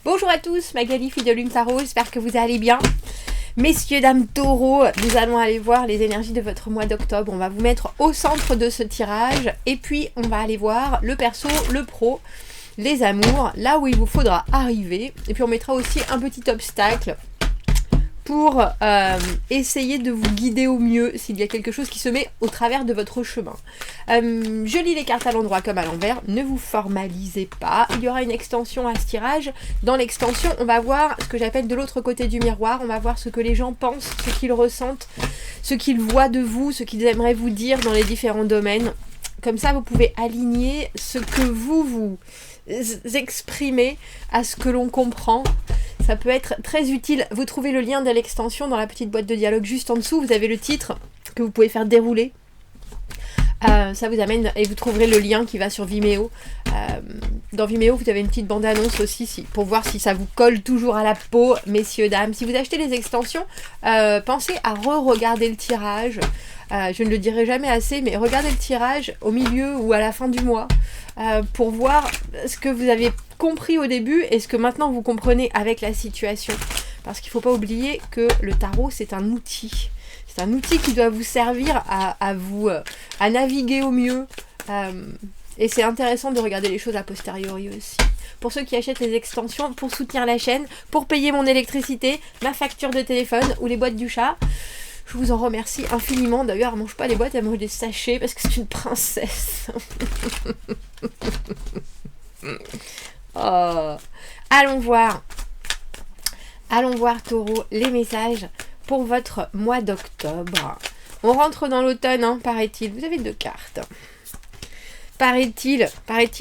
Bonjour à tous, Magali, fille de Lune Tarot, j'espère que vous allez bien. Messieurs, dames, taureaux, nous allons aller voir les énergies de votre mois d'octobre. On va vous mettre au centre de ce tirage et puis on va aller voir le perso, le pro, les amours, là où il vous faudra arriver. Et puis on mettra aussi un petit obstacle pour essayer de vous guider au mieux s'il y a quelque chose qui se met au travers de votre chemin. Je lis les cartes à l'endroit comme à l'envers, ne vous formalisez pas. Il y aura une extension à ce tirage. Dans l'extension, on va voir ce que j'appelle de l'autre côté du miroir. On va voir ce que les gens pensent, ce qu'ils ressentent, ce qu'ils voient de vous, ce qu'ils aimeraient vous dire dans les différents domaines. Comme ça, vous pouvez aligner ce que vous exprimez à ce que l'on comprend. Ça peut être très utile. Vous trouvez le lien de l'extension dans la petite boîte de dialogue juste en dessous. Vous avez le titre que vous pouvez faire dérouler. Ça vous amène et vous trouverez le lien qui va sur Vimeo. Dans Vimeo, vous avez une petite bande-annonce aussi pour voir si ça vous colle toujours à la peau, messieurs, dames. Si vous achetez les extensions, pensez à re-regarder le tirage. Je ne le dirai jamais assez, mais regardez le tirage au milieu ou à la fin du mois pour voir ce que vous avez compris au début et ce que maintenant vous comprenez avec la situation. Parce qu'il ne faut pas oublier que le tarot, c'est un outil. C'est un outil qui doit vous servir à naviguer au mieux. Et c'est intéressant de regarder les choses a posteriori aussi. Pour ceux qui achètent les extensions, pour soutenir la chaîne, pour payer mon électricité, ma facture de téléphone ou les boîtes du chat, je vous en remercie infiniment. D'ailleurs, elle ne mange pas les boîtes, elle mange des sachets parce que c'est une princesse. Oh. Allons voir, taureau, les messages pour votre mois d'octobre. On rentre dans l'automne, hein, paraît-il. Vous avez 2 cartes. Paraît-il,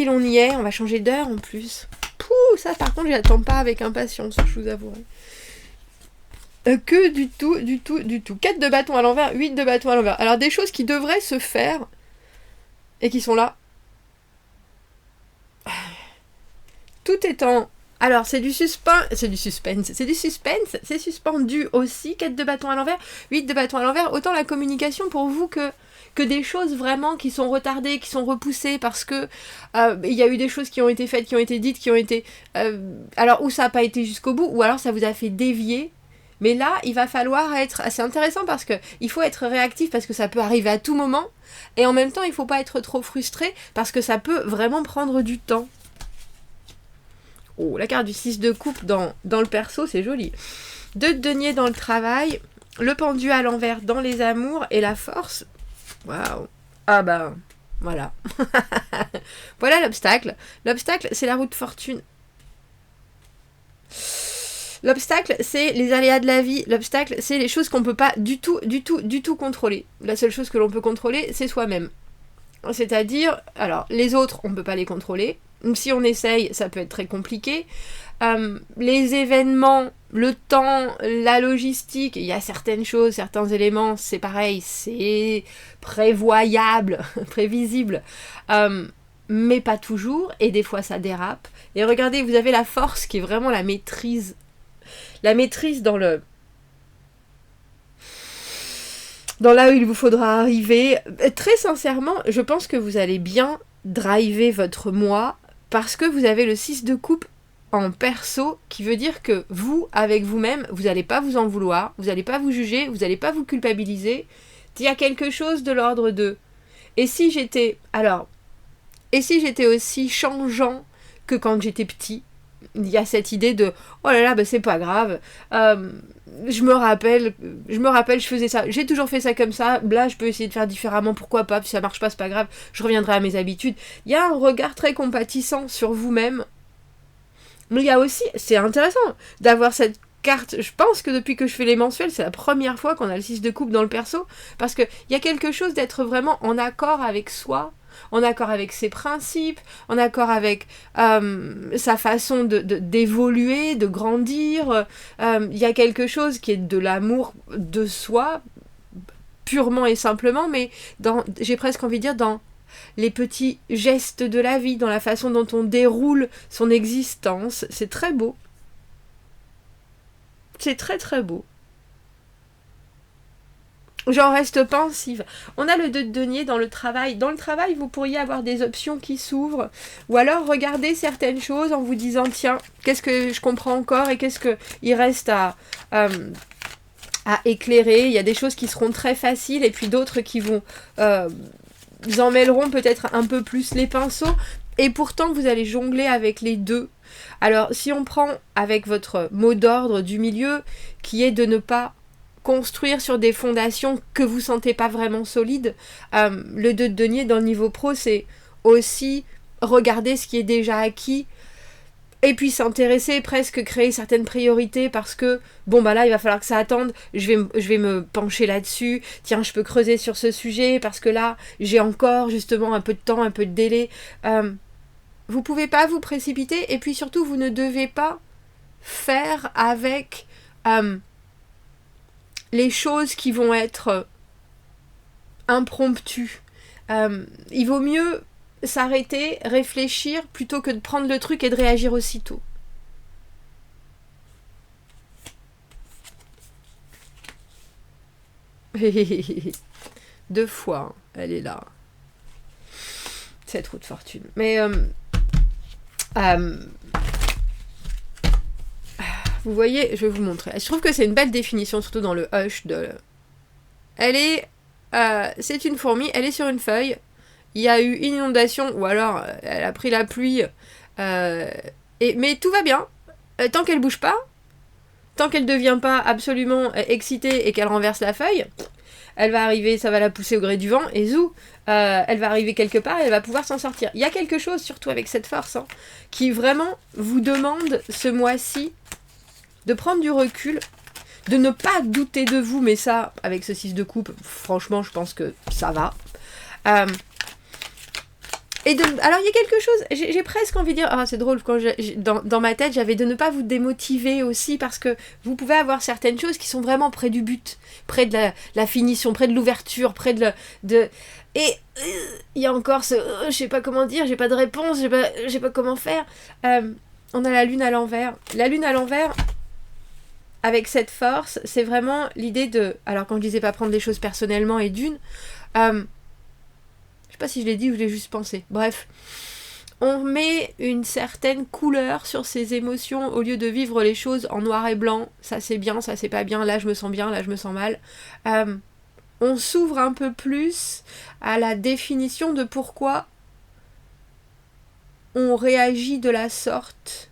on y est. On va changer d'heure en plus. Pouh, ça par contre, je l'attends pas avec impatience, je vous avouerai. Que du tout. 4 de bâton à l'envers, 8 de bâton à l'envers. Alors des choses qui devraient se faire et qui sont là. Tout étant... Alors c'est du suspense, c'est suspendu aussi. 4 de bâton à l'envers, 8 de bâton à l'envers. Autant la communication pour vous que des choses vraiment qui sont retardées, qui sont repoussées parce que il y a eu des choses qui ont été faites, qui ont été dites, qui ont été... alors ou ça n'a pas été jusqu'au bout, ou alors ça vous a fait dévier. Mais là, il va falloir être... C'est intéressant parce que il faut être réactif parce que ça peut arriver à tout moment. Et en même temps, il ne faut pas être trop frustré parce que ça peut vraiment prendre du temps. Oh, la carte du 6 de coupe dans le perso, c'est joli. 2 de denier dans le travail. Le pendu à l'envers dans les amours. Et la force. Waouh. Ah bah, voilà. Voilà l'obstacle. L'obstacle, c'est la roue de fortune. L'obstacle, c'est les aléas de la vie. L'obstacle, c'est les choses qu'on ne peut pas du tout contrôler. La seule chose que l'on peut contrôler, c'est soi-même. C'est-à-dire, alors, les autres, on ne peut pas les contrôler. Si on essaye, ça peut être très compliqué. Les événements, le temps, la logistique, il y a certaines choses, certains éléments, c'est pareil, c'est prévoyable, prévisible. Mais pas toujours, et des fois ça dérape. Et regardez, vous avez la force qui est vraiment la maîtrise. La maîtrise dans là où il vous faudra arriver. Très sincèrement, je pense que vous allez bien driver votre mois parce que vous avez le 6 de coupe en perso qui veut dire que vous, avec vous-même, vous n'allez pas vous en vouloir, vous n'allez pas vous juger, vous n'allez pas vous culpabiliser. Il y a quelque chose de l'ordre de... Et si j'étais aussi changeant que quand j'étais petit, il y a cette idée de oh là là, bah c'est pas grave, je me rappelle, je faisais ça, j'ai toujours fait ça comme ça, là je peux essayer de faire différemment, pourquoi pas, si ça marche pas c'est pas grave, je reviendrai à mes habitudes. Il y a un regard très compatissant sur vous-même, mais il y a aussi, c'est intéressant d'avoir cette carte. Je pense que depuis que je fais les mensuels, c'est la première fois qu'on a le 6 de coupe dans le perso, parce qu'il y a quelque chose d'être vraiment en accord avec soi, en accord avec ses principes, en accord avec sa façon d'évoluer, de grandir. Il y a quelque chose qui est de l'amour de soi, purement et simplement, mais j'ai presque envie de dire dans les petits gestes de la vie, dans la façon dont on déroule son existence. C'est très beau. C'est très très beau. J'en reste pensive. On a le 2 de denier dans le travail. Dans le travail, vous pourriez avoir des options qui s'ouvrent. Ou alors regarder certaines choses en vous disant, tiens, qu'est-ce que je comprends encore et qu'est-ce qu'il reste à éclairer. Il y a des choses qui seront très faciles et puis d'autres qui vont vous emmêleront peut-être un peu plus les pinceaux. Et pourtant, vous allez jongler avec les deux. Alors, si on prend avec votre mot d'ordre du milieu, qui est de ne pas construire sur des fondations que vous sentez pas vraiment solides, le 2 de denier dans le niveau pro, c'est aussi regarder ce qui est déjà acquis et puis s'intéresser, presque créer certaines priorités parce que, bon bah là il va falloir que ça attende, je vais me pencher là-dessus, tiens je peux creuser sur ce sujet parce que là j'ai encore justement un peu de temps, un peu de délai. Vous pouvez pas vous précipiter et puis surtout vous ne devez pas faire avec les choses qui vont être impromptues. Il vaut mieux s'arrêter, réfléchir, plutôt que de prendre le truc et de réagir aussitôt. Deux fois, elle est là. Cette roue de fortune. Mais vous voyez, je vais vous montrer. Je trouve que c'est une belle définition, surtout dans le hush de... Elle est... c'est une fourmi, elle est sur une feuille. Il y a eu une inondation, ou alors elle a pris la pluie. Mais tout va bien. Tant qu'elle bouge pas, tant qu'elle ne devient pas absolument excitée et qu'elle renverse la feuille, elle va arriver, ça va la pousser au gré du vent, et zou, elle va arriver quelque part et elle va pouvoir s'en sortir. Il y a quelque chose, surtout avec cette force, qui vraiment vous demande ce mois-ci de prendre du recul, de ne pas douter de vous, mais ça, avec ce 6 de coupe, franchement, je pense que ça va. Alors, il y a quelque chose, j'ai presque envie de dire, c'est drôle, quand dans ma tête, j'avais de ne pas vous démotiver aussi, parce que vous pouvez avoir certaines choses qui sont vraiment près du but, près de la finition, près de l'ouverture, près et il y a encore ce, je sais pas comment dire, j'ai pas de réponse, je sais pas comment faire. On a la lune à l'envers. La lune à l'envers, avec cette force, c'est vraiment l'idée de... Alors quand je disais pas prendre les choses personnellement et je sais pas si je l'ai dit ou je l'ai juste pensé. Bref, on met une certaine couleur sur ses émotions au lieu de vivre les choses en noir et blanc. Ça c'est bien, ça c'est pas bien, là je me sens bien, là je me sens mal. On s'ouvre un peu plus à la définition de pourquoi on réagit de la sorte.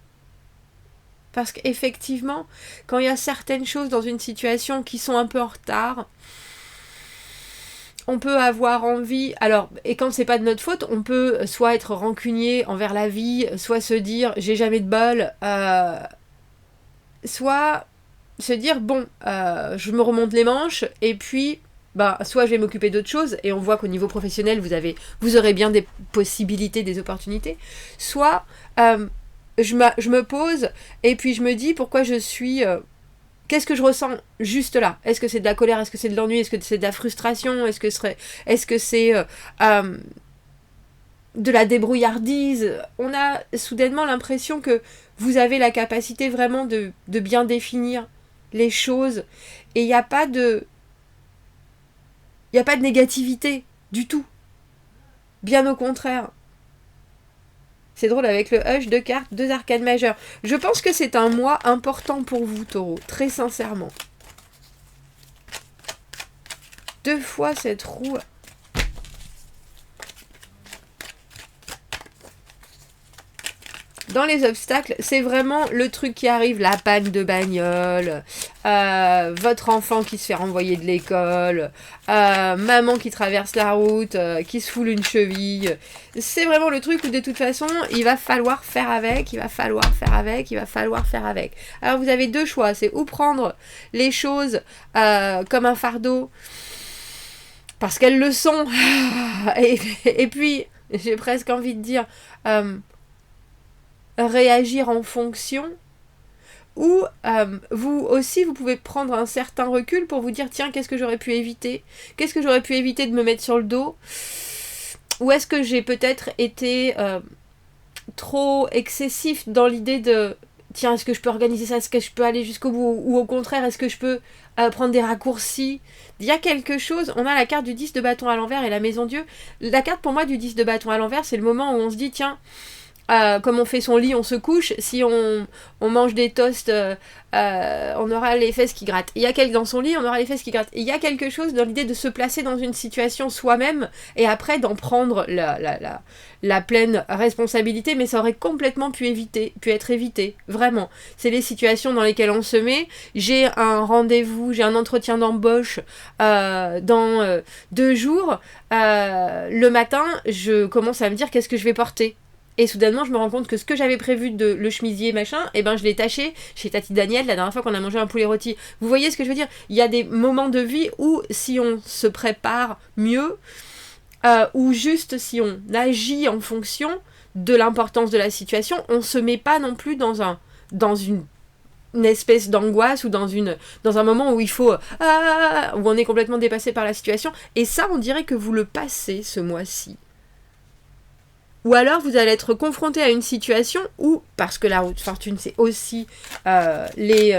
Parce qu'effectivement, quand il y a certaines choses dans une situation qui sont un peu en retard, on peut avoir envie... Alors, et quand c'est pas de notre faute, on peut soit être rancunier envers la vie, soit se dire « j'ai jamais de bol », soit se dire « bon, je me remonte les manches » et puis... soit je vais m'occuper d'autre chose, et on voit qu'au niveau professionnel, vous aurez bien des possibilités, des opportunités. Soit... je me pose et puis je me dis pourquoi je suis... qu'est-ce que je ressens juste là? Est-ce que c'est de la colère? Est-ce que c'est de l'ennui? Est-ce que c'est de la frustration? Est-ce que c'est de la débrouillardise? On a soudainement l'impression que vous avez la capacité vraiment de bien définir les choses. Et il n'y a pas de négativité du tout. Bien au contraire. C'est drôle avec le hush, 2 cartes, 2 arcanes majeures. Je pense que c'est un mois important pour vous, Taureau. Très sincèrement. 2 fois cette roue. Dans les obstacles, c'est vraiment le truc qui arrive, la panne de bagnole, votre enfant qui se fait renvoyer de l'école, maman qui traverse la route, qui se foule une cheville. C'est vraiment le truc où de toute façon, il va falloir faire avec. Alors vous avez 2 choix, c'est ou prendre les choses comme un fardeau, parce qu'elles le sont, et puis j'ai presque envie de dire... réagir en fonction, ou vous aussi vous pouvez prendre un certain recul pour vous dire tiens, qu'est-ce que j'aurais pu éviter de me mettre sur le dos, ou est-ce que j'ai peut-être été trop excessif dans l'idée de tiens, est-ce que je peux organiser ça, est-ce que je peux aller jusqu'au bout, ou au contraire, est-ce que je peux prendre des raccourcis. Il y a quelque chose, on a la carte du 10 de bâton à l'envers et la maison Dieu. La carte pour moi du 10 de bâton à l'envers, c'est le moment où on se dit, tiens, comme on fait son lit, on se couche. Si on mange des toasts, on aura les fesses qui grattent. Dans son lit, on aura les fesses qui grattent. Il y a quelque chose dans l'idée de se placer dans une situation soi-même et après d'en prendre la pleine responsabilité, mais ça aurait complètement pu être évité. Vraiment. C'est les situations dans lesquelles on se met. J'ai un rendez-vous, j'ai un entretien d'embauche dans 2 jours. Le matin, je commence à me dire qu'est-ce que je vais porter. Et soudainement, je me rends compte que ce que j'avais prévu de le chemisier, machin, je l'ai taché chez Tati Daniel la dernière fois qu'on a mangé un poulet rôti. Vous voyez ce que je veux dire ? Il y a des moments de vie où, si on se prépare mieux, ou juste si on agit en fonction de l'importance de la situation, on se met pas non plus dans une espèce d'angoisse ou dans un moment où il faut... où on est complètement dépassé par la situation. Et ça, on dirait que vous le passez ce mois-ci. Ou alors vous allez être confronté à une situation où, parce que la roue de fortune c'est aussi les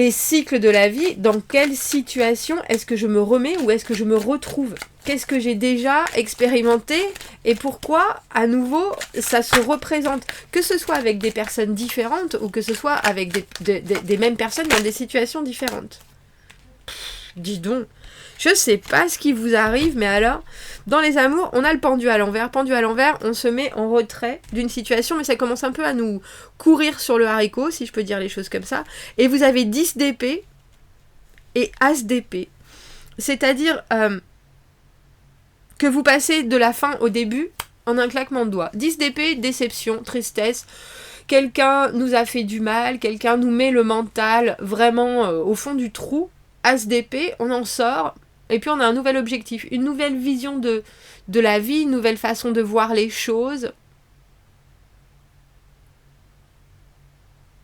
cycles de la vie, dans quelle situation est-ce que je me remets ou est-ce que je me retrouve ? Qu'est-ce que j'ai déjà expérimenté et pourquoi à nouveau ça se représente ? Que ce soit avec des personnes différentes ou que ce soit avec des mêmes personnes dans des situations différentes. Dis donc, je sais pas ce qui vous arrive, mais alors, dans les amours, on a le pendu à l'envers. Pendu à l'envers, on se met en retrait d'une situation, mais ça commence un peu à nous courir sur le haricot, si je peux dire les choses comme ça. Et vous avez 10 d'épée et As d'épée. C'est-à-dire que vous passez de la fin au début en un claquement de doigts. 10 d'épée, déception, tristesse. Quelqu'un nous a fait du mal, quelqu'un nous met le mental vraiment au fond du trou. As d'épée, on en sort, et puis on a un nouvel objectif, une nouvelle vision de la vie, une nouvelle façon de voir les choses.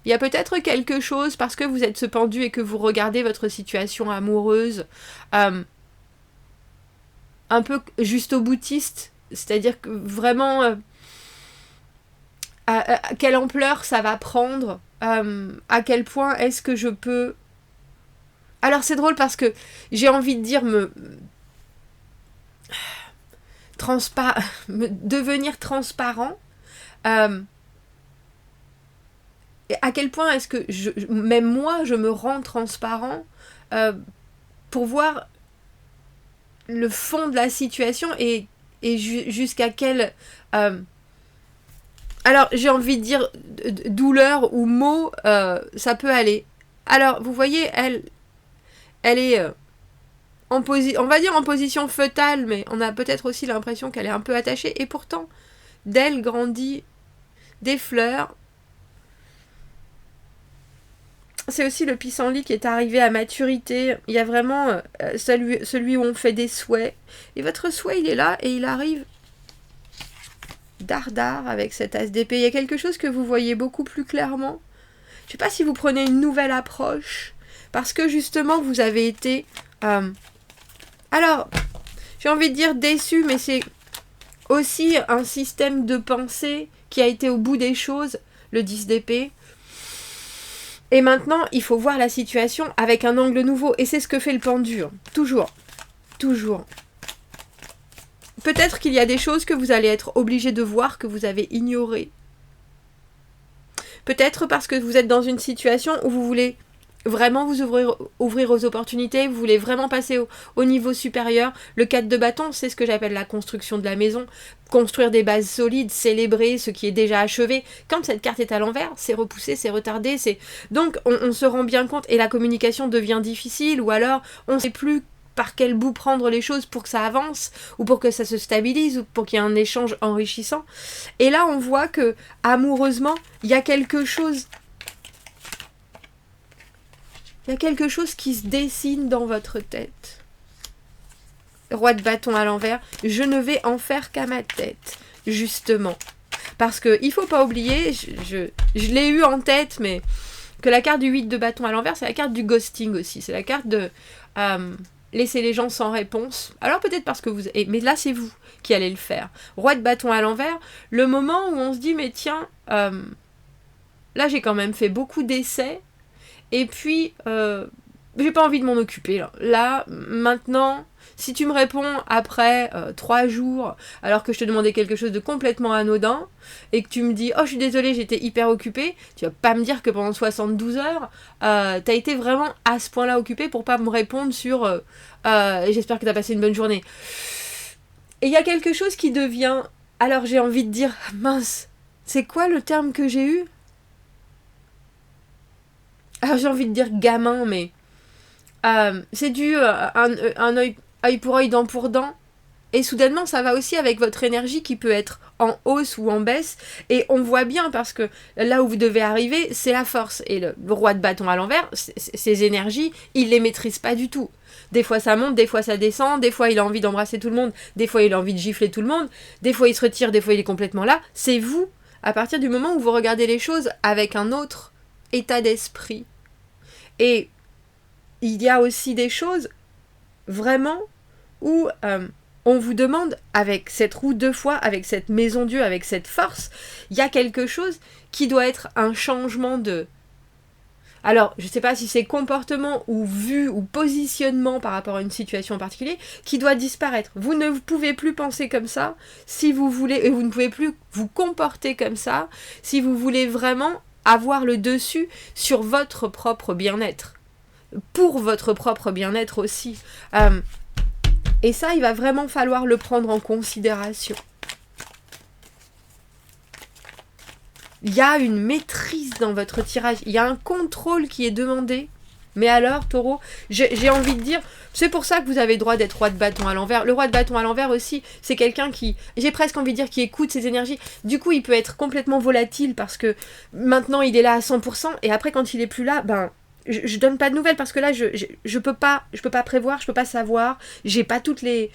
Il y a peut-être quelque chose, parce que vous êtes ce pendu et que vous regardez votre situation amoureuse un peu juste au boutiste, c'est-à-dire que vraiment à quelle ampleur ça va prendre, à quel point est-ce que je peux... Alors c'est drôle parce que j'ai envie de dire devenir transparent. Et à quel point est-ce que même moi je me rends transparent pour voir le fond de la situation et jusqu'à quel... alors j'ai envie de dire douleur ou mot, ça peut aller. Alors vous voyez, elle est on va dire en position fœtale, mais on a peut-être aussi l'impression qu'elle est un peu attachée, et pourtant, d'elle grandit des fleurs. C'est aussi le pissenlit qui est arrivé à maturité. Il y a vraiment celui où on fait des souhaits. Et votre souhait, il est là, et il arrive dardard avec cet as d'épée. Il y a quelque chose que vous voyez beaucoup plus clairement. Je ne sais pas si vous prenez une nouvelle approche, parce que justement, vous avez été... alors, j'ai envie de dire déçu, mais c'est aussi un système de pensée qui a été au bout des choses, le 10 d'épée. Et maintenant, il faut voir la situation avec un angle nouveau. Et c'est ce que fait le pendu. Toujours. Toujours. Peut-être qu'il y a des choses que vous allez être obligé de voir, que vous avez ignorées. Peut-être parce que vous êtes dans une situation où vous voulez vraiment vous ouvrir aux opportunités, vous voulez vraiment passer au niveau supérieur. Le 4 de bâton, c'est ce que j'appelle la construction de la maison. Construire des bases solides, célébrer ce qui est déjà achevé. Quand cette carte est à l'envers, c'est repoussé, c'est retardé. Donc on se rend bien compte, et la communication devient difficile, ou alors on ne sait plus par quel bout prendre les choses pour que ça avance, ou pour que ça se stabilise, ou pour qu'il y ait un échange enrichissant. Et là, on voit que, amoureusement, il y a quelque chose... Il y a quelque chose qui se dessine dans votre tête. Roi de bâton à l'envers, je ne vais en faire qu'à ma tête, justement. Parce que il faut pas oublier, je l'ai eu en tête, mais que la carte du 8 de bâton à l'envers, c'est la carte du ghosting aussi. C'est la carte de laisser les gens sans réponse. Alors peut-être parce que vous... mais là, c'est vous qui allez le faire. Roi de bâton à l'envers, le moment où on se dit, mais tiens... là j'ai quand même fait beaucoup d'essais, et puis j'ai pas envie de m'en occuper là. Là, maintenant, si tu me réponds après 3 jours, alors que je te demandais quelque chose de complètement anodin, et que tu me dis « Oh, je suis désolée, j'étais hyper occupée », tu vas pas me dire que pendant 72 heures, t'as été vraiment à ce point-là occupée pour pas me répondre sur « J'espère que t'as passé une bonne journée ». Et il y a quelque chose qui devient... Alors j'ai envie de dire « Mince, c'est quoi le terme que j'ai eu ?» Alors j'ai envie de dire « gamin », mais... c'est dû un œil pour œil, dent pour dent. Et soudainement, ça va aussi avec votre énergie qui peut être en hausse ou en baisse. Et on voit bien parce que là où vous devez arriver, c'est la force. Et le roi de bâton à l'envers, ces énergies, il les maîtrise pas du tout. Des fois ça monte, des fois ça descend, des fois il a envie d'embrasser tout le monde, des fois il a envie de gifler tout le monde, des fois il se retire, des fois il est complètement là. C'est vous, à partir du moment où vous regardez les choses avec un autre état d'esprit. Et il y a aussi des choses, vraiment, où on vous demande, avec cette roue 2 fois, avec cette maison Dieu, avec cette force, il y a quelque chose qui doit être un changement de... Alors, je ne sais pas si c'est comportement ou vue ou positionnement par rapport à une situation en particulier, qui doit disparaître. Vous ne pouvez plus penser comme ça si vous voulez, et vous ne pouvez plus vous comporter comme ça si vous voulez vraiment avoir le dessus sur votre propre bien-être. Pour votre propre bien-être aussi. Et ça, il va vraiment falloir le prendre en considération. Il y a une maîtrise dans votre tirage. Il y a un contrôle qui est demandé. Mais alors, Taureau, j'ai envie de dire, c'est pour ça que vous avez le droit d'être roi de bâton à l'envers. Le roi de bâton à l'envers aussi, c'est quelqu'un qui, j'ai presque envie de dire, qui écoute ses énergies. Du coup, il peut être complètement volatile parce que maintenant, il est là à 100%. Et après, quand il est plus là, ben... Je donne pas de nouvelles parce que là je peux pas prévoir, je peux pas savoir, j'ai pas toutes les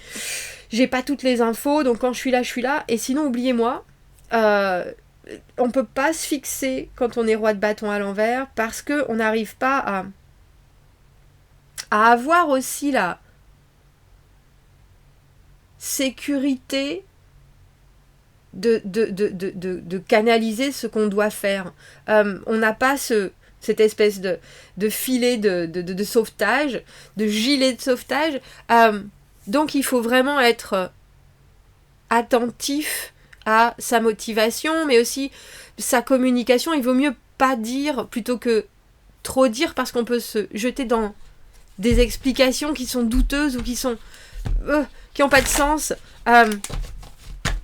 infos, donc quand je suis là, et sinon oubliez-moi, on peut pas se fixer quand on est roi de bâton à l'envers parce que on n'arrive pas à avoir aussi la sécurité de canaliser ce qu'on doit faire. On n'a pas cette espèce de filet de sauvetage, de gilet de sauvetage. Donc il faut vraiment être attentif à sa motivation, mais aussi sa communication. Il vaut mieux pas dire plutôt que trop dire, parce qu'on peut se jeter dans des explications qui sont douteuses ou qui n'ont pas de sens.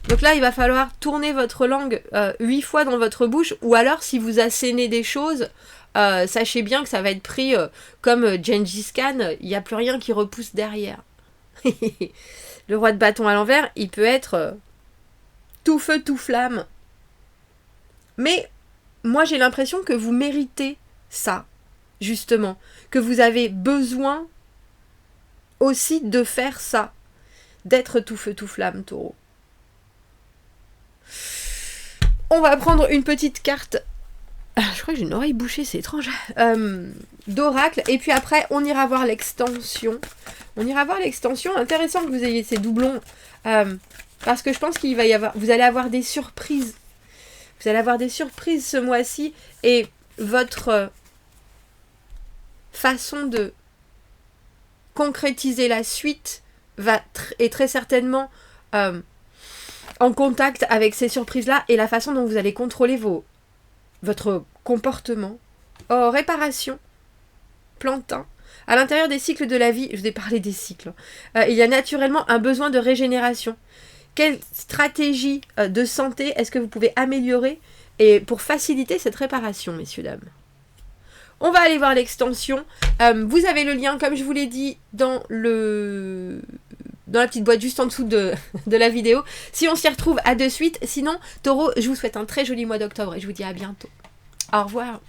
Donc là, il va falloir tourner votre langue 8 fois dans votre bouche, ou alors si vous assénez des choses, sachez bien que ça va être pris comme Gengis Khan, il n'y a plus rien qui repousse derrière. Le roi de bâton à l'envers, il peut être tout feu, tout flamme. Mais moi, j'ai l'impression que vous méritez ça, justement. Que vous avez besoin aussi de faire ça. D'être tout feu, tout flamme, Taureau. On va prendre une petite carte. Je crois que j'ai une oreille bouchée, c'est étrange. D'oracle. Et puis après, on ira voir l'extension. Intéressant que vous ayez ces doublons. Parce que je pense qu'il va y avoir... Vous allez avoir des surprises. Vous allez avoir des surprises ce mois-ci. Et votre façon de concrétiser la suite est très certainement en contact avec ces surprises-là. Et la façon dont vous allez contrôler votre comportement. Réparation. Plantain. À l'intérieur des cycles de la vie, je vous ai parlé des cycles, il y a naturellement un besoin de régénération. Quelle stratégie de santé est-ce que vous pouvez améliorer et pour faciliter cette réparation, messieurs, dames? On va aller voir l'extension. Vous avez le lien, comme je vous l'ai dit, dans la petite boîte juste en dessous de la vidéo. Si on s'y retrouve, à de suite. Sinon, Taureau, je vous souhaite un très joli mois d'octobre et je vous dis à bientôt. Au revoir.